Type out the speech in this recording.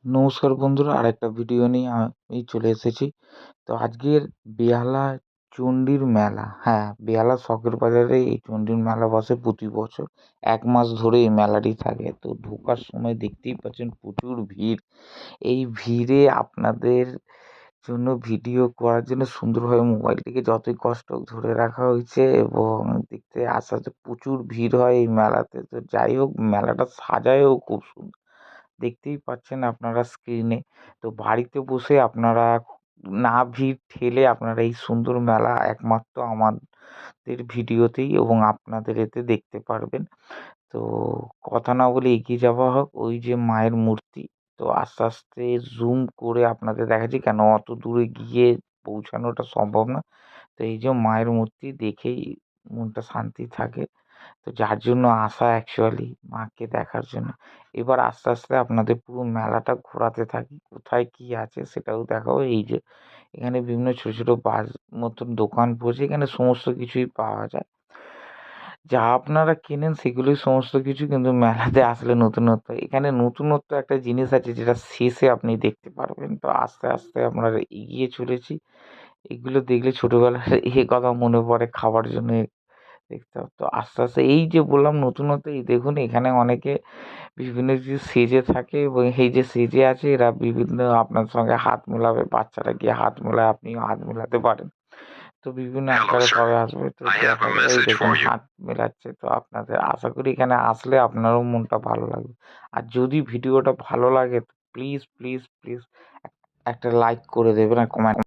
নমস্কার বন্ধুরা, আরেকটা ভিডিও নিয়ে আমি চলে এসেছি। তো আজকের বেহালা চণ্ডীর মেলা, হ্যাঁ, বেহালা শখের বাজারে এই চণ্ডীর মেলা বসে প্রতি বছর। 1 মাস ধরে এই মেলাটি থাকে। তো ঢোকার সময় দেখতেই পাচ্ছেন প্রচুর ভিড়। এই ভিড়ে আপনাদের জন্য ভিডিও করার জন্য সুন্দরভাবে মোবাইলটিকে যতই কষ্ট হোক ধরে রাখা হয়েছে, এবং দেখতে আস্তে আস্তে প্রচুর ভিড় হয় এই মেলাতে। তো যাই হোক, মেলাটা সাজায়ও খুব সুন্দর, দেখতেই পাচ্ছেন আপনারা স্ক্রিনে। তো বাড়িতে বসে আপনারা না ভিড় ঠেলে আপনারা এই সুন্দর মেলা একমাত্র আমাদের ভিডিওতেই এবং আপনাদের এতে দেখতে পারবেন। তো কথা না বলে এগিয়ে যাওয়া হোক। ওই যে মায়ের মূর্তি, তো আস্তে আস্তে জুম করে আপনাদের দেখাচ্ছি, কেন অত দূরে গিয়ে পৌঁছানোটা সম্ভব না। তো এই যে মায়ের মূর্তি দেখেই মনটা শান্তি থাকে। তো যার জন্য আসা অ্যাকচুয়ালি মাকে দেখার জন্য। এবার আস্তে আস্তে আপনাদের পুরো মেলাটা ঘোরাতে থাকি, কোথায় কী আছে সেটাও দেখাবো। এই যে এখানে বিভিন্ন ছোটো ছোটো বার মতন দোকান বসে, এখানে সমস্ত কিছুই পাওয়া যায়। যা আপনারা কেনেন সেগুলোই সমস্ত কিছু, কিন্তু মেলাতে আসলে নতুনত্ব, এখানে নতুনত্ব একটা জিনিস আছে যেটা শেষে আপনি দেখতে পারবেন। তো আস্তে আস্তে আমরা এগিয়ে চলেছি। এগুলো দেখলে ছোটোবেলার কথা মনে পড়ে, খাবার জন্য দেখতাম। তো আস্তে আস্তে এই যে বললাম নতুনত্ব, এই দেখুন এখানে অনেকে বিভিন্ন কিছু সেজে থাকে, এবং এই যে সেজে আছে এরা বিভিন্ন আপনার সঙ্গে হাত মেলাবে। বাচ্চারা গিয়ে হাত মেলায়, আপনিও হাত মেলাতে পারেন। তো বিভিন্ন আকারে সবাই আসবে। তো দেখা যায় এই দেখুন হাত মেলাচ্ছে। তো আপনাদের আশা করি এখানে আসলে আপনারও মনটা ভালো লাগবে। আর যদি ভিডিওটা ভালো লাগে তো প্লিজ প্লিজ প্লিজ একটা লাইক করে দেবেন আর কমেন্ট